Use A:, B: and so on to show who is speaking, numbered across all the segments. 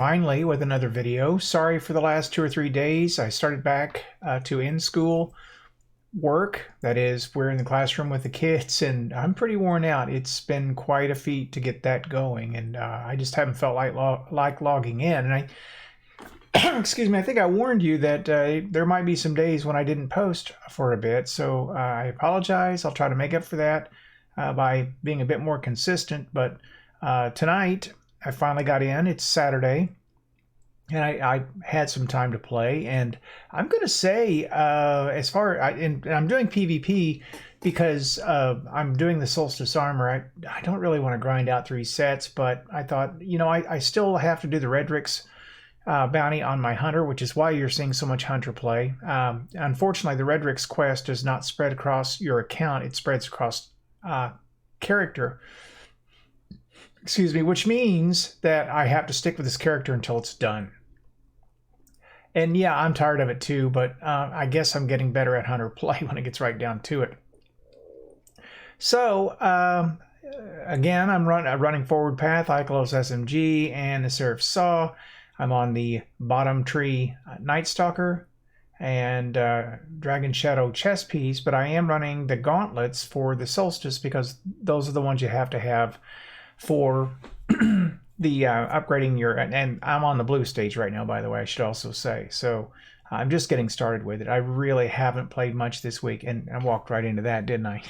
A: Finally, with another video. Sorry for the last 2 or 3 days. I started back to in-school work. That is, we're in the classroom with the kids, and I'm pretty worn out. It's been quite a feat to get that going, and I just haven't felt like logging in. And excuse me, I think I warned you that there might be some days when I didn't post for a bit, so I apologize. I'll try to make up for that by being a bit more consistent. But tonight, I finally got in. It's Saturday, and I had some time to play. And I'm going to say, and I'm doing PvP because I'm doing the Solstice armor. I don't really want to grind out 3 sets, but I thought, I still have to do the Redrick's bounty on my hunter, which is why you're seeing so much hunter play. Unfortunately, the Redrick's quest does not spread across your account. It spreads across character. Excuse me, which means that I have to stick with this character until it's done. And yeah, I'm tired of it too, but I guess I'm getting better at hunter play when it gets right down to it. So, again, I'm running forward path, Ikelos SMG, and the Seraph Saw. I'm on the bottom tree Nightstalker and Dragon Shadow chess piece, but I am running the gauntlets for the Solstice because those are the ones you have to have for the upgrading your, and I'm on the blue stage right now, by the way, I should also say. So I'm just getting started with it. I really haven't played much this week, and I walked right into that, didn't I?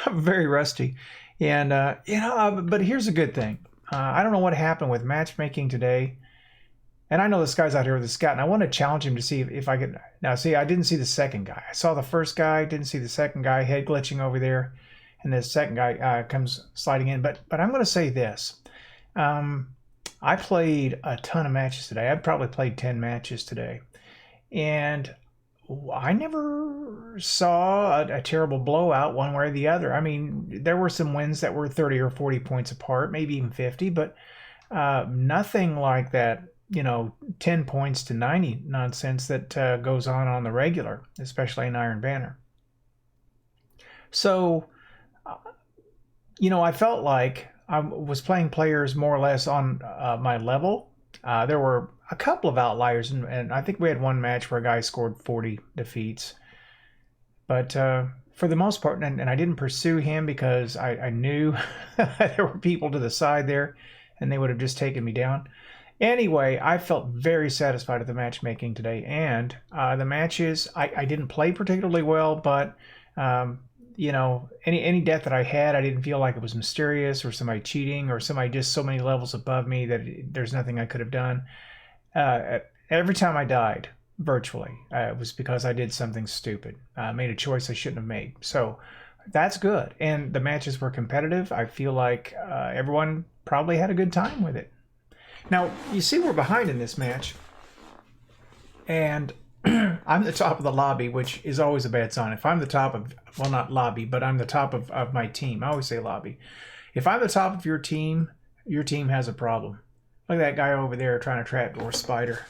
A: I'm very rusty. And, but here's a good thing. I don't know what happened with matchmaking today. And I know this guy's out here with a scout, and I want to challenge him to see if I could. Now, see, I didn't see the second guy. I saw the first guy, didn't see the second guy, head glitching over there. And the second guy comes sliding in. But I'm going to say this. I played a ton of matches today. I probably played 10 matches today. And I never saw a terrible blowout one way or the other. I mean, there were some wins that were 30 or 40 points apart, maybe even 50, but nothing like that, 10 points to 90 nonsense that goes on the regular, especially in Iron Banner. So, I felt like I was playing players more or less on my level. There were a couple of outliers, and I think we had one match where a guy scored 40 defeats. But for the most part, and I didn't pursue him because I knew there were people to the side there, and they would have just taken me down. Anyway, I felt very satisfied with the matchmaking today, and the matches, I didn't play particularly well, but any death that I had, I didn't feel like it was mysterious or somebody cheating or somebody just so many levels above me that there's nothing I could have done. Every time I died, virtually, it was because I did something stupid. Made a choice I shouldn't have made. So that's good. And the matches were competitive. I feel like everyone probably had a good time with it. Now, you see we're behind in this match. And I'm the top of the lobby, which is always a bad sign. If I'm the top of, well, not lobby, but I'm the top of my team. I always say lobby. If I'm the top of your team has a problem. Look at that guy over there trying to trapdoor spider.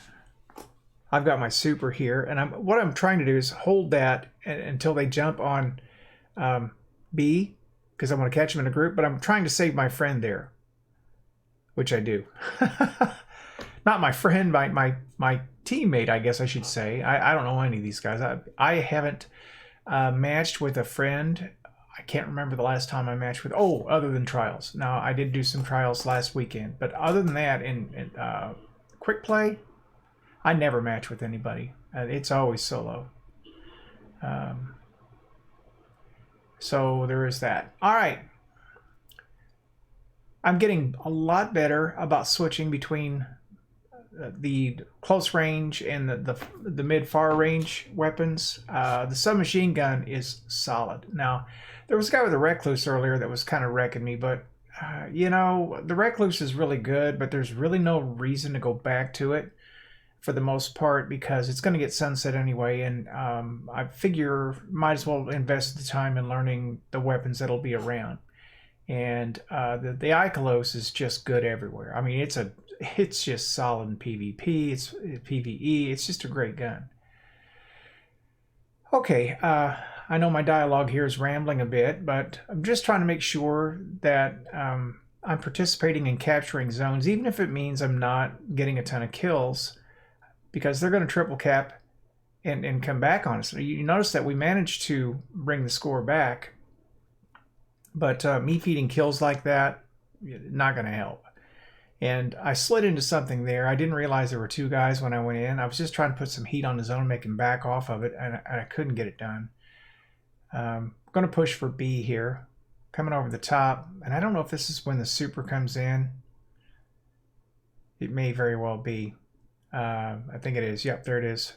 A: I've got my super here, and what I'm trying to do is hold that until they jump on B, because I want to catch them in a group, but I'm trying to save my friend there, which I do. Not my friend, my teammate, I guess I should say. I don't know any of these guys. I haven't matched with a friend. I can't remember the last time I matched with, other than trials. Now, I did do some trials last weekend, but other than that, in quick play, I never match with anybody. It's always solo. So there is that. All right. I'm getting a lot better about switching between the close range and the mid far range weapons. The submachine gun is solid. Now, there was a guy with a recluse earlier that was kind of wrecking me, but the recluse is really good, but there's really no reason to go back to it for the most part because it's going to get sunset anyway, and I figure might as well invest the time in learning the weapons that'll be around. And the Ikelos is just good everywhere. I mean, it's just solid in PvP, it's PvE, it's just a great gun. Okay, I know my dialogue here is rambling a bit, but I'm just trying to make sure that I'm participating in capturing zones, even if it means I'm not getting a ton of kills, because they're going to triple cap and come back on us. You notice that we managed to bring the score back, but me feeding kills like that, not going to help. And I slid into something there. I didn't realize there were two guys when I went in. I was just trying to put some heat on the zone, make him back off of it, and I couldn't get it done. I'm going to push for B here. Coming over the top, and I don't know if this is when the super comes in. It may very well be. I think it is. Yep, there it is.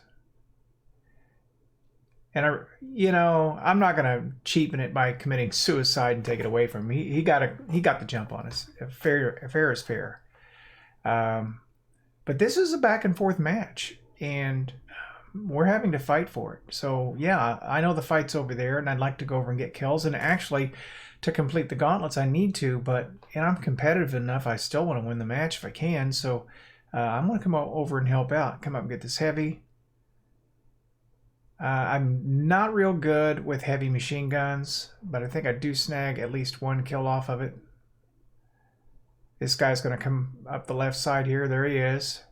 A: And I'm not going to cheapen it by committing suicide and take it away from him. He got the jump on us. Fair is fair. But this is a back and forth match, and we're having to fight for it. So yeah, I know the fight's over there, and I'd like to go over and get kills. And actually, to complete the gauntlets, I need to, but I'm competitive enough. I still want to win the match if I can. So I'm going to come over and help out. Come up and get this heavy. I'm not real good with heavy machine guns, but I think I do snag at least one kill off of it. This guy's going to come up the left side here. There he is.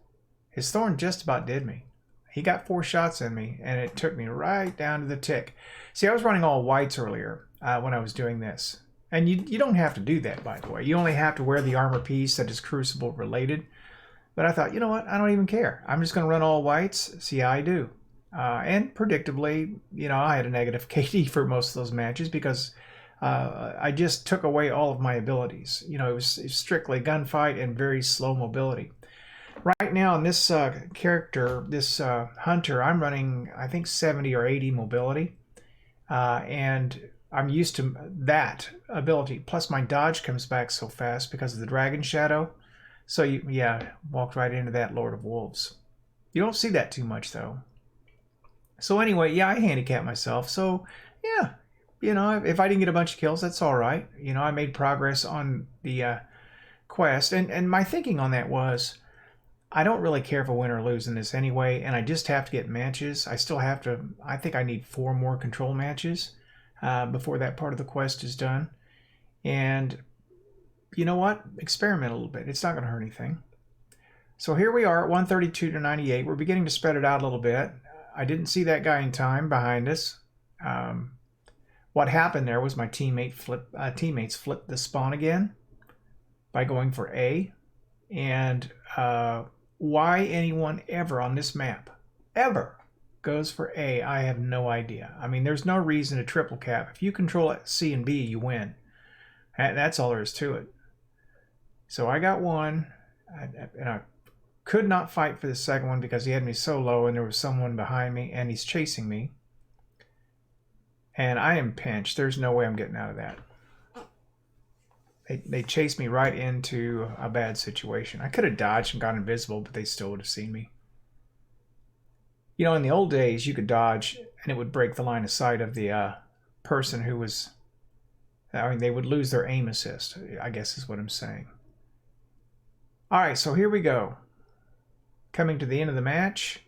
A: His thorn just about did me. He got 4 shots in me, and it took me right down to the tick. See, I was running all whites earlier when I was doing this. And you don't have to do that, by the way. You only have to wear the armor piece that is Crucible related. But I thought, you know what? I don't even care. I'm just going to run all whites, see how I do. And predictably, I had a negative KD for most of those matches because I just took away all of my abilities. It was strictly gunfight and very slow mobility. Right now in this character, this hunter, I'm running, I think, 70 or 80 mobility. And I'm used to that ability. Plus my dodge comes back so fast because of the Dragon Shadow. So walked right into that Lord of Wolves. You don't see that too much though. So anyway, I handicap myself. So yeah, if I didn't get a bunch of kills, that's all right. I made progress on the quest. And my thinking on that was, I don't really care if I win or lose in this anyway, and I just have to get matches. I think I need 4 more control matches before that part of the quest is done. And you know what? Experiment a little bit. It's not going to hurt anything. So here we are at 132 to 98. We're beginning to spread it out a little bit. I didn't see that guy in time behind us. What happened there was my teammates flipped the spawn again by going for A. And why anyone ever on this map, ever, goes for A, I have no idea. I mean, there's no reason to triple cap. If you control C and B, you win. That's all there is to it. So I got one, and I could not fight for the second one because he had me so low and there was someone behind me and he's chasing me. And I am pinched. There's no way I'm getting out of that. They chased me right into a bad situation. I could have dodged and got invisible, but they still would have seen me. In the old days, you could dodge and it would break the line of sight of the person who was... they would lose their aim assist, I guess is what I'm saying. All right, so here we go. Coming to the end of the match.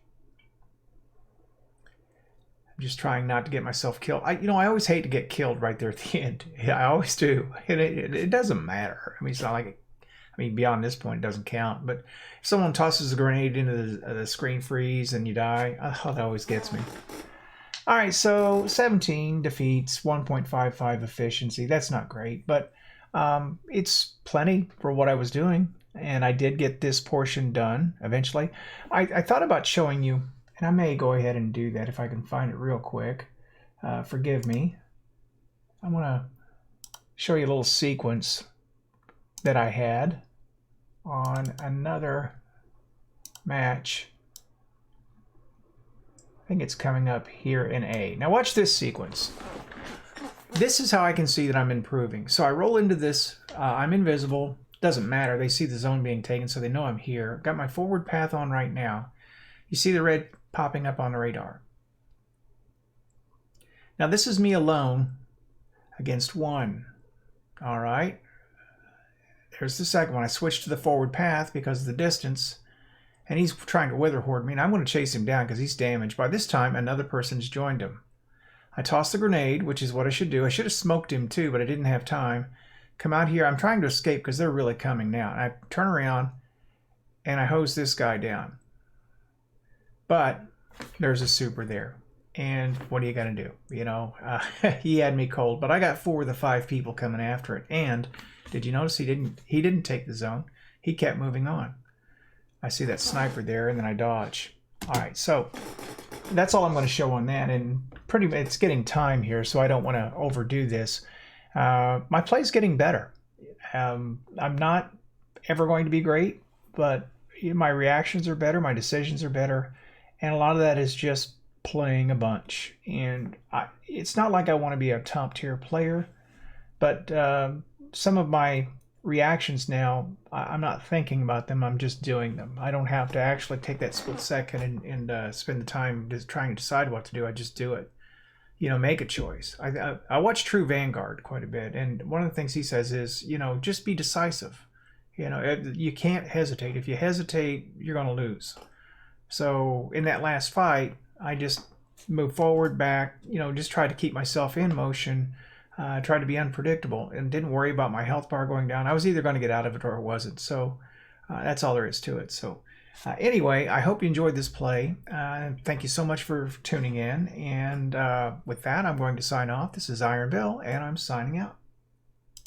A: I'm just trying not to get myself killed. I always hate to get killed right there at the end. Yeah, I always do. And it doesn't matter. I mean, it's not like... beyond this point, it doesn't count. But if someone tosses a grenade into the screen freeze and you die, that always gets me. All right, so 17 defeats, 1.55 efficiency. That's not great, but it's plenty for what I was doing. And I did get this portion done eventually. I thought about showing you, and I may go ahead and do that if I can find it real quick. Forgive me. I want to show you a little sequence that I had on another match. I think it's coming up here in A. Now watch this sequence. This is how I can see that I'm improving. So I roll into this. I'm invisible. Doesn't matter. They see the zone being taken, so they know I'm here. Got my forward path on right now. You see the red popping up on the radar. Now this is me alone against one. All right. There's the second one. I switched to the forward path because of the distance. And he's trying to wither horde me, and I'm going to chase him down because he's damaged. By this time, another person's joined him. I toss the grenade, which is what I should do. I should have smoked him too, but I didn't have time. come out here. I'm trying to escape because they're really coming now. And I turn around and I hose this guy down. But there's a super there. And what are you going to do? You know, he had me cold. But I got 4 of the 5 people coming after it. And did you notice he didn't take the zone? He kept moving on. I see that sniper there, and then I dodge. All right, so that's all I'm going to show on that. And it's getting time here, so I don't want to overdo this. My play's getting better. I'm not ever going to be great, but my reactions are better, my decisions are better, and a lot of that is just playing a bunch. And it's not like I want to be a top tier player, but some of my reactions now, I'm not thinking about them, I'm just doing them. I don't have to actually take that split second and spend the time just trying to decide what to do. I just do it. You know, make a choice. I watch True Vanguard quite a bit, and one of the things he says is, you know, just be decisive. You know, you can't hesitate. If you hesitate, you're going to lose. So in that last fight, I just moved forward, back, you know, just tried to keep myself in motion, tried to be unpredictable, and didn't worry about my health bar going down. I was either going to get out of it or it wasn't. So that's all there is to it. So anyway, I hope you enjoyed this play. Thank you so much for tuning in. And with that, I'm going to sign off. This is Iron Bill, and I'm signing out.